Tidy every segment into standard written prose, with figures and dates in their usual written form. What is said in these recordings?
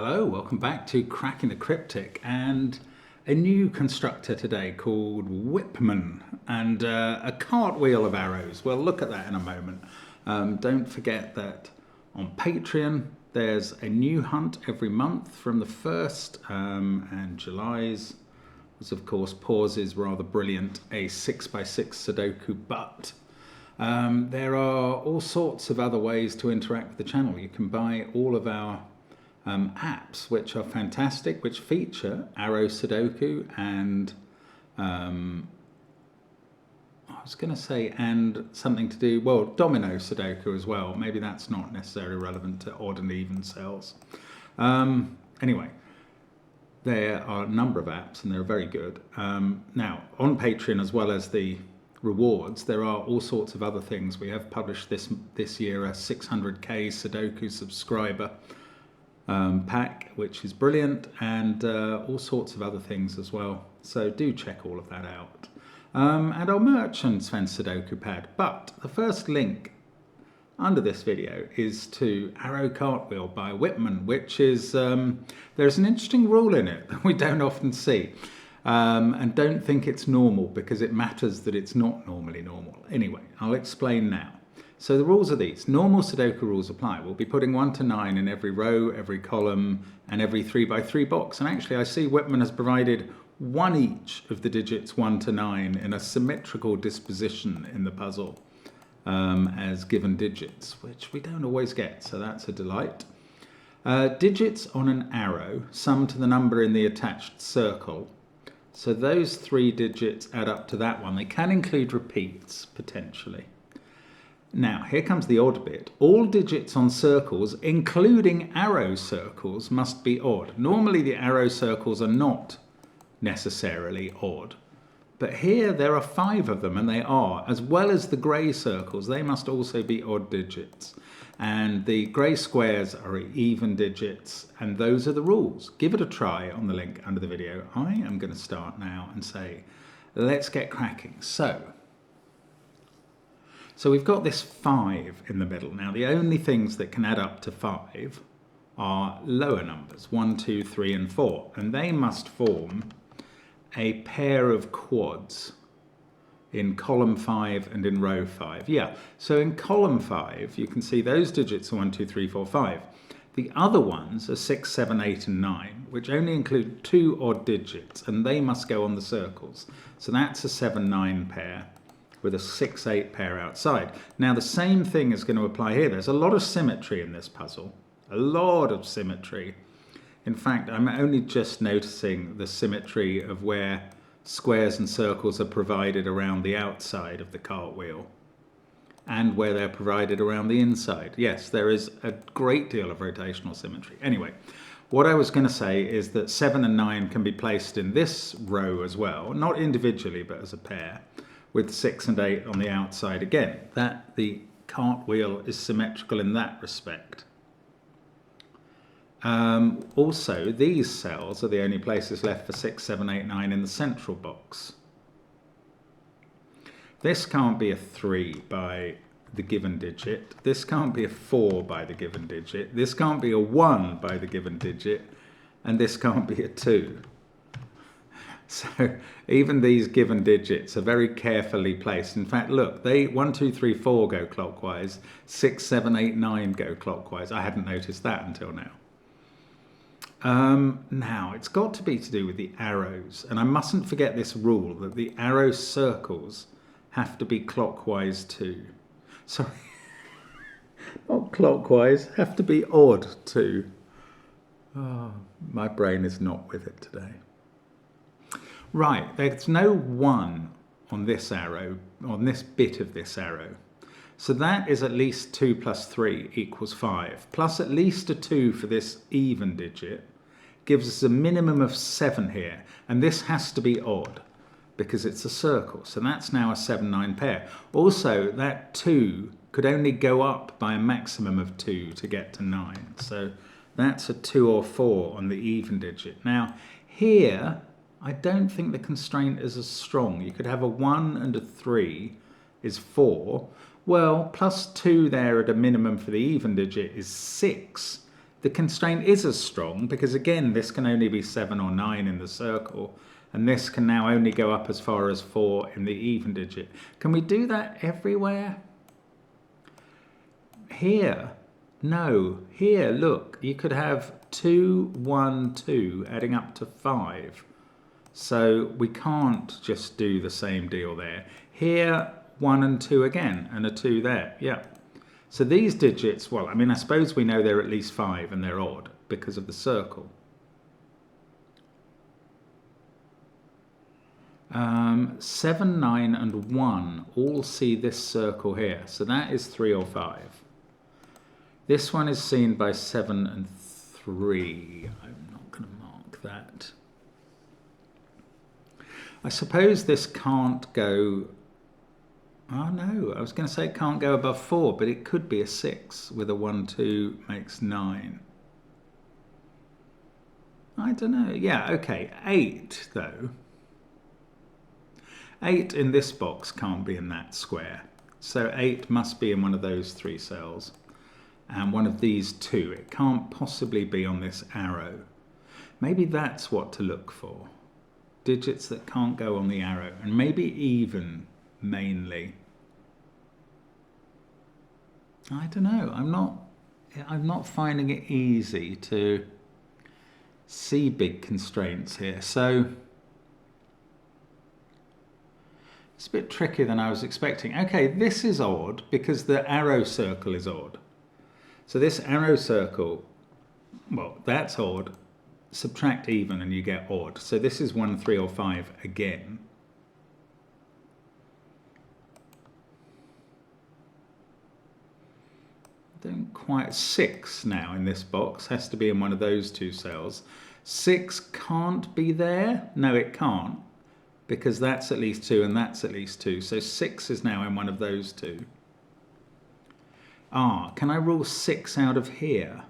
Hello, welcome back to Cracking the Cryptic and a new constructor today called Whipman and a cartwheel of arrows. We'll look at that in a moment. Don't forget that on Patreon there's a new hunt every month from the 1st and July's was of course Pause's rather brilliant a 6x6 Sudoku, but there are all sorts of other ways to interact with the channel. You can buy all of our apps, which are fantastic, which feature Arrow Sudoku and I was going to say and something to do, well, Domino Sudoku as well. Maybe that's not necessarily relevant to odd and even cells. Anyway, there are a number of apps and they're very good. Now, on Patreon, as well as the rewards, there are all sorts of other things. We have published this year a 600k Sudoku subscriber pack, which is brilliant, and all sorts of other things as well. So do check all of that out. And our merch and Sven SUDOKU Pad. But the first link under this video is to Arrow Cartwheel by Whipman, which is, there's an interesting rule in it that we don't often see. And don't think it's normal, because it matters that it's not normally normal. Anyway, I'll explain now. So the rules are these. Normal Sudoku rules apply. We'll be putting 1 to 9 in every row, every column, and every 3x3 box. And actually, I see Whipman has provided one each of the digits 1 to 9 in a symmetrical disposition in the puzzle as given digits, which we don't always get, so that's a delight. Digits on an arrow sum to the number in the attached circle. So those 3 digits add up to that one. They can include repeats, potentially. Now, here comes the odd bit. All digits on circles, including arrow circles, must be odd. Normally, the arrow circles are not necessarily odd. But here, there are 5 of them, and they are. As well as the grey circles, they must also be odd digits. And the grey squares are even digits, and those are the rules. Give it a try on the link under the video. I am going to start now and say, let's get cracking. So we've got this 5 in the middle. Now, the only things that can add up to 5 are lower numbers, 1, 2, 3, and 4. And they must form a pair of quads in column 5 and in row 5. Yeah, so in column 5, you can see those digits are 1, 2, 3, 4, 5. The other ones are 6, 7, 8, and 9, which only include 2 odd digits, and they must go on the circles. So that's a 7, 9 pair, with a 6, 8 pair outside. Now the same thing is going to apply here. There's a lot of symmetry in this puzzle. A lot of symmetry. In fact, I'm only just noticing the symmetry of where squares and circles are provided around the outside of the cartwheel and where they're provided around the inside. Yes, there is a great deal of rotational symmetry. Anyway, what I was going to say is that 7 and 9 can be placed in this row as well, not individually but as a pair, with 6 and 8 on the outside again. That the cartwheel is symmetrical in that respect. Also, these cells are the only places left for 6, 7, 8, 9 in the central box. This can't be a 3 by the given digit. This can't be a 4 by the given digit. This can't be a 1 by the given digit. And this can't be a 2. So even these given digits are very carefully placed. In fact, look, 1, 2, 3, 4 go clockwise, 6, 7, 8, 9 go clockwise. I hadn't noticed that until now. Now, it's got to be to do with the arrows. And I mustn't forget this rule that the arrow circles have to be clockwise too. Sorry, not clockwise, have to be odd too. Oh, my brain is not with it today. Right, there's no 1 on this arrow, on this bit of this arrow. So that is at least 2 plus 3 equals 5. Plus at least a 2 for this even digit gives us a minimum of 7 here. And this has to be odd because it's a circle. So that's now a 7, 9 pair. Also, that 2 could only go up by a maximum of 2 to get to 9. So that's a 2 or 4 on the even digit. Now, here, I don't think the constraint is as strong. You could have a 1 and a 3 is 4. Well, plus 2 there at a minimum for the even digit is 6. the constraint is as strong because, again, this can only be 7 or 9 in the circle, and this can now only go up as far as 4 in the even digit. Can we do that everywhere? Here, no. Here, look, you could have 2, 1, 2 adding up to 5. So we can't just do the same deal there. Here, 1 and 2 again, and a 2 there, yeah. So these digits, well, I mean, I suppose we know they're at least 5 and they're odd because of the circle. 7, 9 and 1 all see this circle here. So that is 3 or 5. This one is seen by 7 and 3. I'm not going to mark that. I suppose this can't go... Oh no, I was going to say it can't go above 4, but it could be a 6 with a 1, 2 makes 9. I don't know. Yeah, okay. 8 though. 8 in this box can't be in that square. So 8 must be in one of those 3 cells. And one of these 2. It can't possibly be on this arrow. Maybe that's what to look for. Digits that can't go on the arrow. And maybe even mainly. I don't know. I'm not finding it easy to see big constraints here. So it's a bit trickier than I was expecting. Okay, this is odd because the arrow circle is odd. So this arrow circle, well, that's odd. Subtract even and you get odd. So this is 1, 3 or 5 again. Don't quite... 6 now in this box has to be in one of those 2 cells. 6 can't be there. No, it can't, because that's at least 2 and that's at least 2. So 6 is now in one of those 2. Ah, can I rule 6 out of here?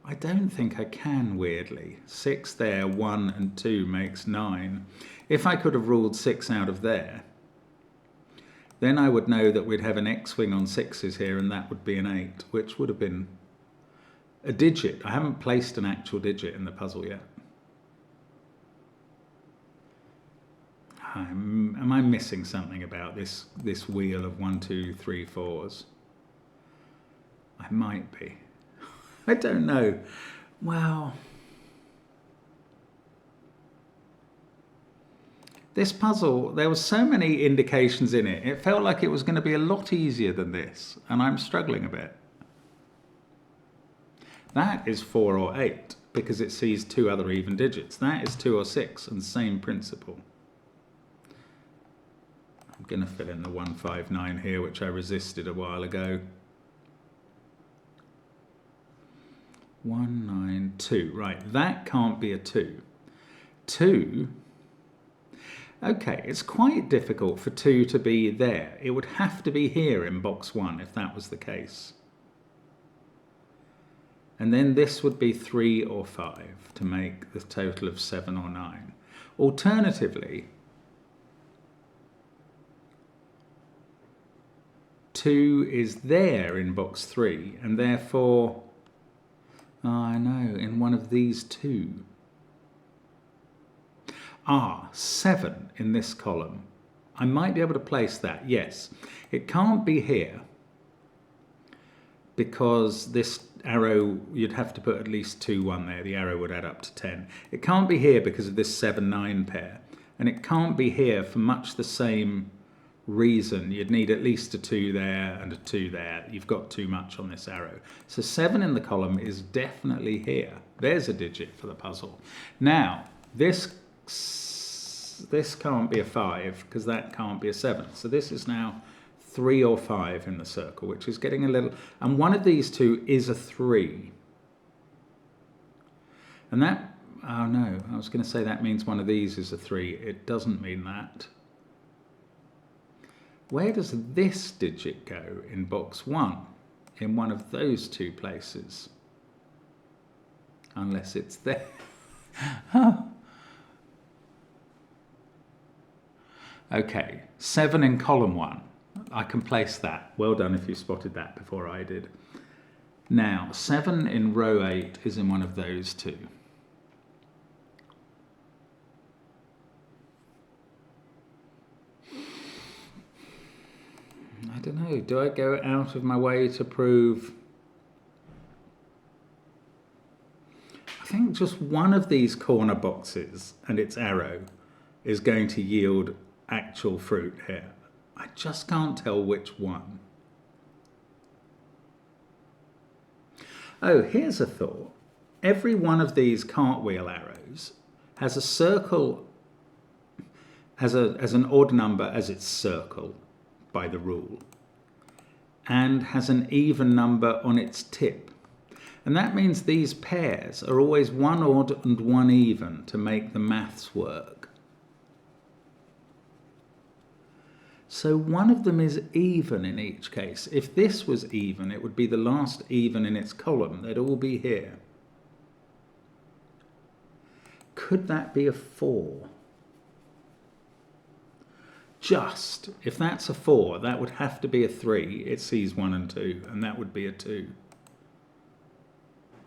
I don't think I can, weirdly. 6 there, 1 and 2 makes 9. If I could have ruled 6 out of there, then I would know that we'd have an X-wing on 6s here, and that would be an 8, which would have been a digit. I haven't placed an actual digit in the puzzle yet. Am I missing something about this wheel of 1, 2, 3, 4s? I might be. I don't know. Well, this puzzle, there were so many indications in it. It felt like it was going to be a lot easier than this, and I'm struggling a bit. That is 4 or 8 because it sees 2 other even digits. That is 2 or 6, and same principle. I'm going to fill in the 159 here, which I resisted a while ago. 192. Right, that can't be a 2. 2. Okay, it's quite difficult for 2 to be there. It would have to be here in box 1 if that was the case. And then this would be 3 or 5 to make the total of 7 or 9. Alternatively, 2 is there in box 3, and therefore, I know, in one of these 2. 7 in this column. I might be able to place that, yes. It can't be here because this arrow, you'd have to put at least 2, 1 there. The arrow would add up to 10. It can't be here because of this 7, 9 pair. And it can't be here for much the same reason. You'd need at least a 2 there and a 2 there. You've got too much on this arrow. So 7 in the column is definitely here. There's a digit for the puzzle. Now, this can't be a 5 because that can't be a 7. So this is now 3 or 5 in the circle, which is getting a little... And one of these 2 is a 3. And that... Oh no, I was going to say that means one of these is a 3. It doesn't mean that. Where does this digit go in box 1? In one of those 2 places. Unless it's there. Oh. Okay, 7 in column 1. I can place that. Well done if you spotted that before I did. Now, 7 in row 8 is in one of those two. I don't know, do I go out of my way to prove? I think just one of these corner boxes and its arrow is going to yield actual fruit here. I just can't tell which one. Oh, here's a thought. Every one of these cartwheel arrows has a circle, as an odd number as its circle by the rule, and has an even number on its tip. And that means these pairs are always one odd and one even to make the maths work. So one of them is even in each case. If this was even, it would be the last even in its column. They'd all be here. Could that be a 4? Just, if that's a 4, that would have to be a 3. It sees 1 and 2, and that would be a 2.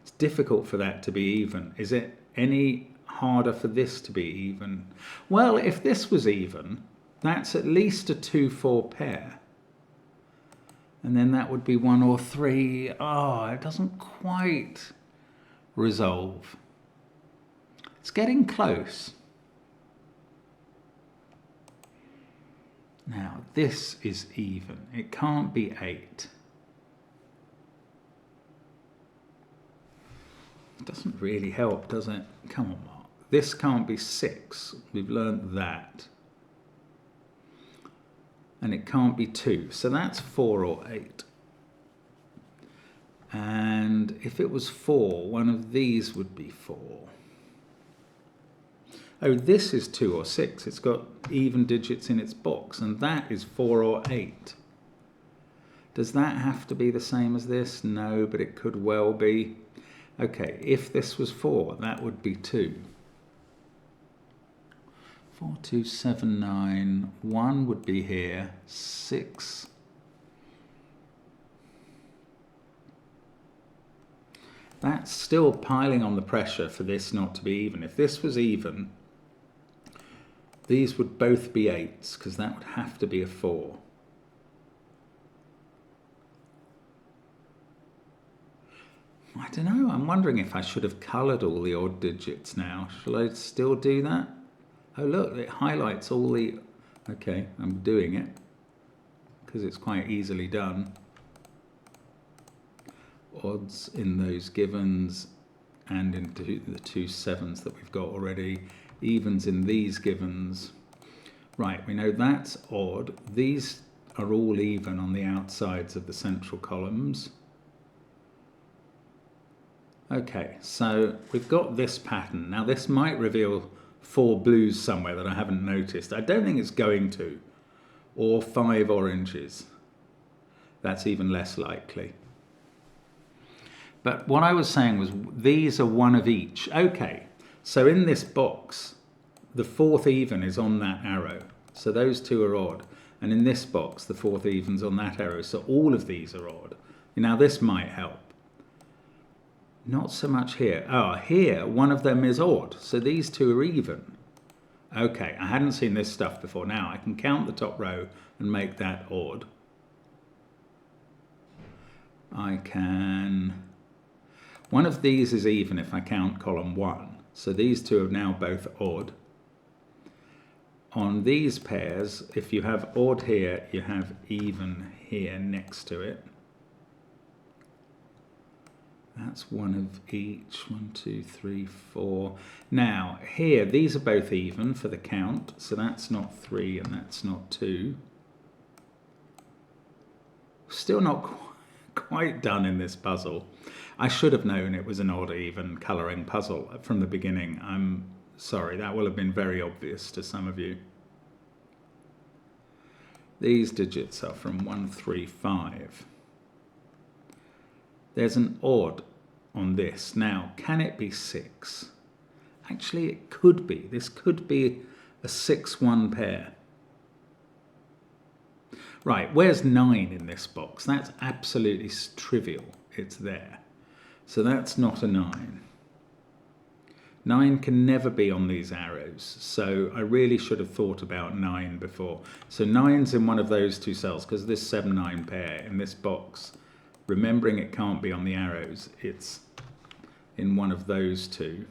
It's difficult for that to be even. Is it any harder for this to be even? Well, if this was even, that's at least a 2-4 pair. And then that would be 1 or 3. Oh, it doesn't quite resolve. It's getting close. Now, this is even. It can't be 8. It doesn't really help, does it? Come on, Mark. This can't be 6. We've learned that. And it can't be 2. So that's 4 or 8. And if it was 4, one of these would be 4. Oh, this is 2 or 6. It's got even digits in its box, and that is 4 or 8. Does that have to be the same as this? No, but it could well be. Okay, if this was 4, that would be 2. 4, 2, 7, 9. 1 would be here. 6. That's still piling on the pressure for this not to be even. If this was even, these would both be 8s, because that would have to be a 4. I don't know. I'm wondering if I should have coloured all the odd digits now. Shall I still do that? Oh, look, it highlights all the... Okay, I'm doing it, because it's quite easily done. Odds in those givens and into the 2 7s that we've got already. Evens in these givens. Right, we know that's odd. These are all even on the outsides of the central columns. Okay, so we've got this pattern. Now this might reveal 4 blues somewhere that I haven't noticed. I don't think it's going to. Or 5 oranges. That's even less likely. But what I was saying was these are one of each. Okay, so in this box, the 4th even is on that arrow. So those two are odd. And in this box, the 4th even's on that arrow. So all of these are odd. Now this might help. Not so much here. Oh, here, one of them is odd. So these two are even. Okay, I hadn't seen this stuff before. Now I can count the top row and make that odd. I can... One of these is even if I count column 1. So these two are now both odd. On these pairs, if you have odd here, you have even here next to it. That's one of each. 1, 2, 3, 4. Now, here, these are both even for the count. So that's not 3 and that's not 2. Still not quite done in this puzzle. I should have known it was an odd even colouring puzzle from the beginning. I'm sorry, that will have been very obvious to some of you. These digits are from 1, 3, 5. There's an odd on this. Now, can it be 6? Actually, it could be. This could be a 6-1 pair. Right, where's 9 in this box? That's absolutely trivial. It's there. So that's not a 9. 9 can never be on these arrows, so I really should have thought about 9 before. So 9's in one of those two cells, because this 7-9 pair in this box, remembering it can't be on the arrows, it's in one of those two.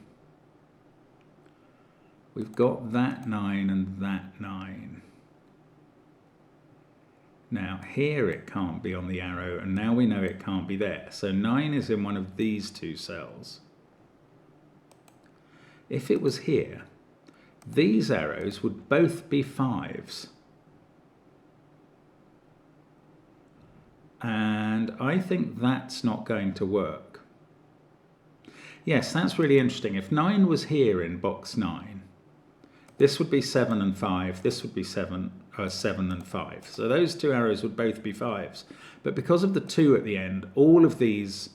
We've got that 9 and that 9. Now here it can't be on the arrow, and now we know it can't be there. So 9 is in one of these two cells. If it was here, these arrows would both be 5s. And I think that's not going to work. Yes, that's really interesting. If 9 was here in box 9, this would be 7 and 5, this would be 7 and 5. So those two arrows would both be 5s. But because of the 2 at the end, all of these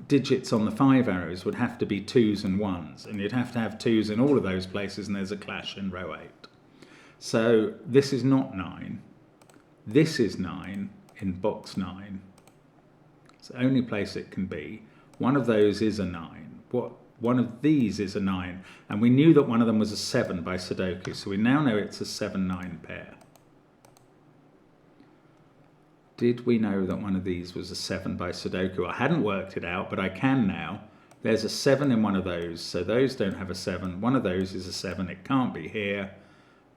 digits on the 5 arrows would have to be 2s and 1s, and you'd have to have 2s in all of those places, and there's a clash in row 8. So this is not 9. This is 9 in box 9. It's the only place it can be. One of those is a 9. One of these is a 9, and we knew that one of them was a 7 by Sudoku, so we now know it's a 7-9 pair. Did we know that one of these was a 7 by Sudoku? I hadn't worked it out, but I can now. There's a 7 in one of those, so those don't have a 7. One of those is a 7. It can't be here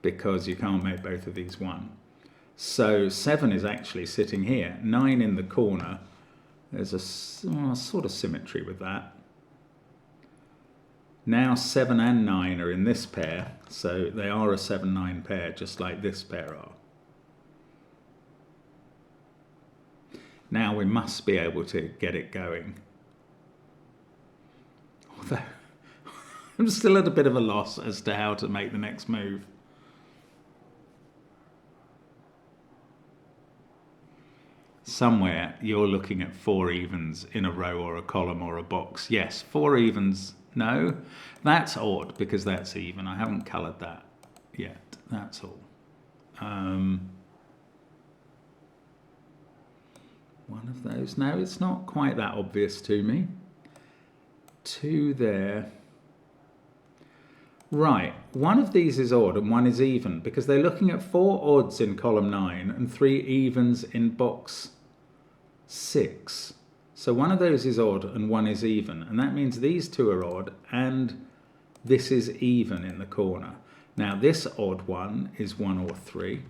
because you can't make both of these 1. So 7 is actually sitting here. 9 in the corner. There's a sort of symmetry with that. Now 7 and 9 are in this pair, so they are a 7-9 pair, just like this pair are. Now we must be able to get it going. Although I'm still at a bit of a loss as to how to make the next move. Somewhere you're looking at 4 evens in a row or a column or a box. Yes, 4 evens. No, that's odd because that's even. I haven't coloured that yet. That's all. One of those. No, it's not quite that obvious to me. 2 there. Right, one of these is odd and one is even because they're looking at 4 odds in column 9 and 3 evens in box 6. So one of those is odd and one is even, and that means these two are odd and this is even in the corner. Now this odd one is 1 or 3.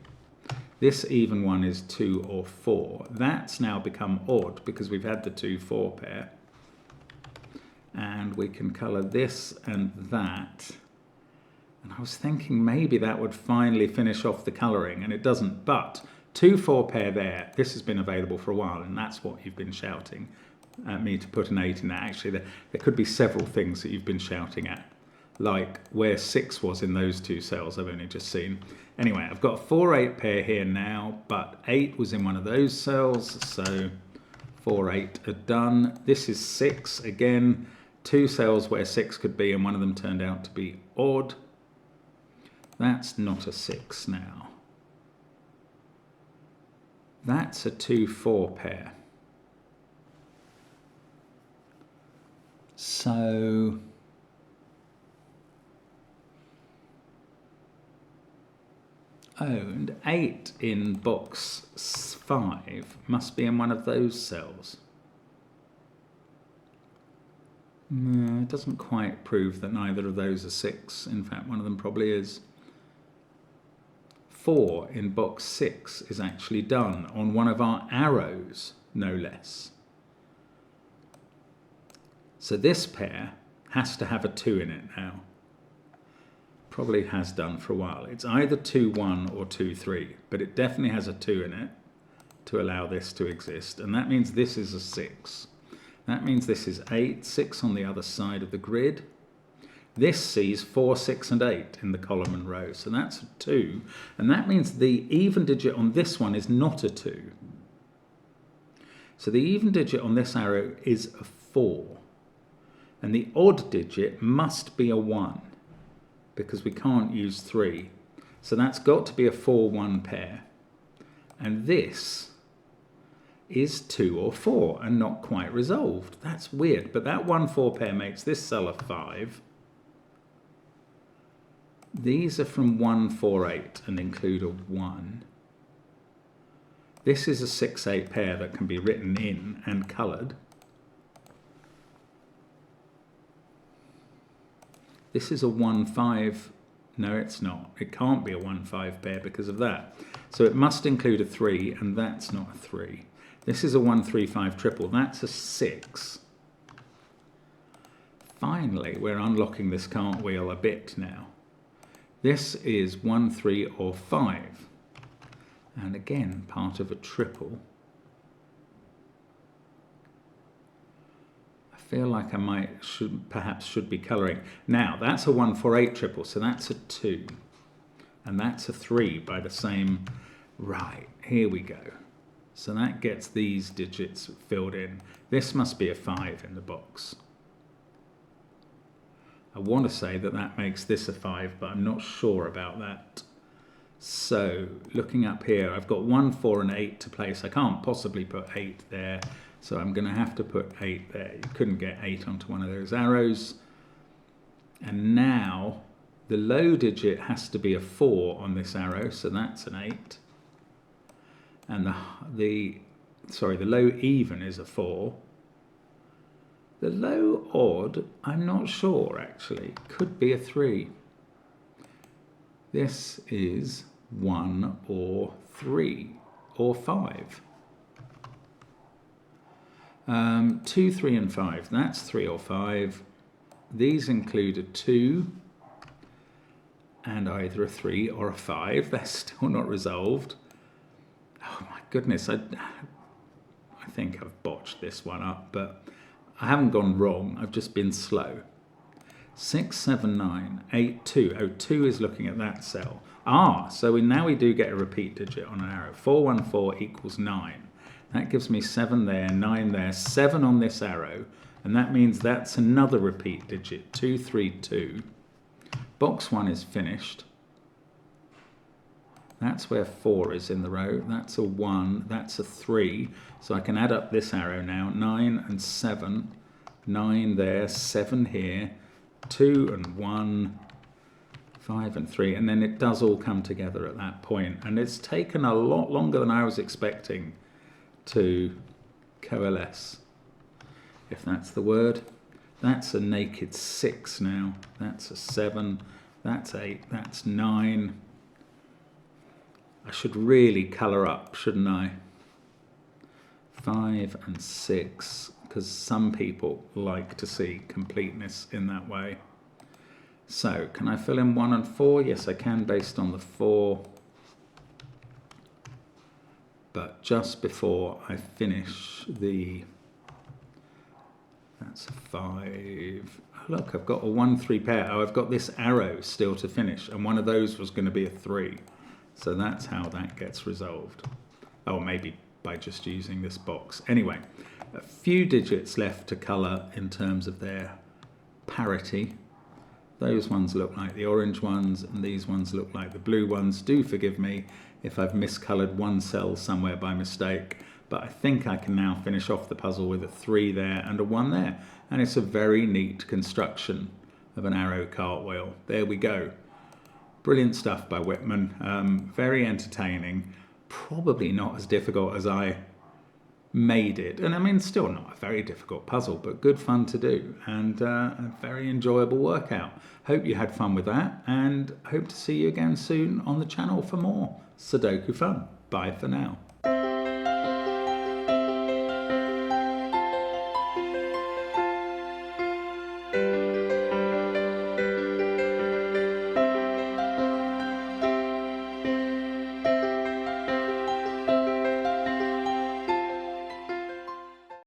This even one is 2 or 4. That's now become odd because we've had the 2-4 pair. And we can colour this and that. And I was thinking maybe that would finally finish off the colouring, and it doesn't. But 2-4 pair there, this has been available for a while, and that's what you've been shouting at me to put an 8 in that. Actually, there could be several things that you've been shouting at, like where 6 was in those two cells I've only just seen. Anyway, I've got a 4-8 pair here now, but 8 was in one of those cells, so 4-8 are done. This is 6, again, 2 cells where 6 could be, and one of them turned out to be odd. That's not a 6 now. That's a 2-4 pair. So and 8 in box 5 must be in one of those cells. No, it doesn't quite prove that neither of those are 6. In fact, one of them probably is. 4 in box 6 is actually done on one of our arrows, no less. So this pair has to have a 2 in it now. Probably has done for a while. It's either 2-1 or 2-3, but it definitely has a 2 in it to allow this to exist, and that means this is a 6. That means this is 8, 6 on the other side of the grid. This sees 4, 6 and 8 in the column and row, so that's a 2, and that means the even digit on this one is not a 2. So the even digit on this arrow is a 4, and the odd digit must be a 1. Because we can't use 3. So that's got to be a 4-1 pair. And this is 2 or 4 and not quite resolved. That's weird, but that 1-4 pair makes this cell a 5. These are from 1-4-8 and include a 1. This is a 6-8 pair that can be written in and coloured. This is a 1-5. No, it's not. It can't be a 1-5 pair because of that. So it must include a 3, and that's not a 3. This is a 1-3-5 triple. That's a 6. Finally, we're unlocking this cartwheel a bit now. This is 1, 3, or 5. And again, part of a triple. I feel like I perhaps should be colouring. Now, that's a 1-4-8 triple, so that's a 2. And that's a 3 by the same... Right, here we go. So that gets these digits filled in. This must be a 5 in the box. I want to say that that makes this a 5, but I'm not sure about that. So, looking up here, I've got 1, 4, and 8 to place. I can't possibly put 8 there, so I'm going to have to put 8 there. You couldn't get 8 onto one of those arrows. And now, the low digit has to be a 4 on this arrow, so that's an 8. And the low even is a 4. The low odd, I'm not sure actually, could be a 3. This is 1 or 3 or 5. 2, 3 and 5, that's 3 or 5. These include a 2 and either a 3 or a 5. They're still not resolved. Oh my goodness, I think I've botched this one up, but I haven't gone wrong, I've just been slow. 6, 7, 9, 8, 2. Oh, 2 is looking at that cell. So now we do get a repeat digit on an arrow. 4, 1, 4 equals 9. That gives me 7 there, 9 there, 7 on this arrow. And that means that's another repeat digit, 2, 3, 2. Box 1 is finished. That's where 4 is in the row. That's a 1, that's a 3. So I can add up this arrow now. 9 and 7. 9 there, 7 here. 2 and 1. 5 and 3. And then it does all come together at that point. And it's taken a lot longer than I was expecting to coalesce, if that's the word. That's a naked 6 now. That's a 7. That's 8. That's 9. I should really colour up, shouldn't I? 5 and 6, because some people like to see completeness in that way. So, can I fill in 1 and 4? Yes, I can, based on the 4. But just before I finish that's a 5. Oh, look, I've got a 1, 3 pair. Oh, I've got this arrow still to finish, and one of those was going to be a 3. So that's how that gets resolved. Oh, maybe by just using this box. Anyway, a few digits left to colour in terms of their parity. Those ones look like the orange ones, and these ones look like the blue ones. Do forgive me if I've miscoloured one cell somewhere by mistake, but I think I can now finish off the puzzle with a 3 there and a 1 there. And it's a very neat construction of an arrow cartwheel. There we go. Brilliant stuff by Whitman. Very entertaining. Probably not as difficult as I made it. And I mean, still not a very difficult puzzle, but good fun to do. And a very enjoyable workout. Hope you had fun with that, and hope to see you again soon on the channel for more Sudoku fun. Bye for now.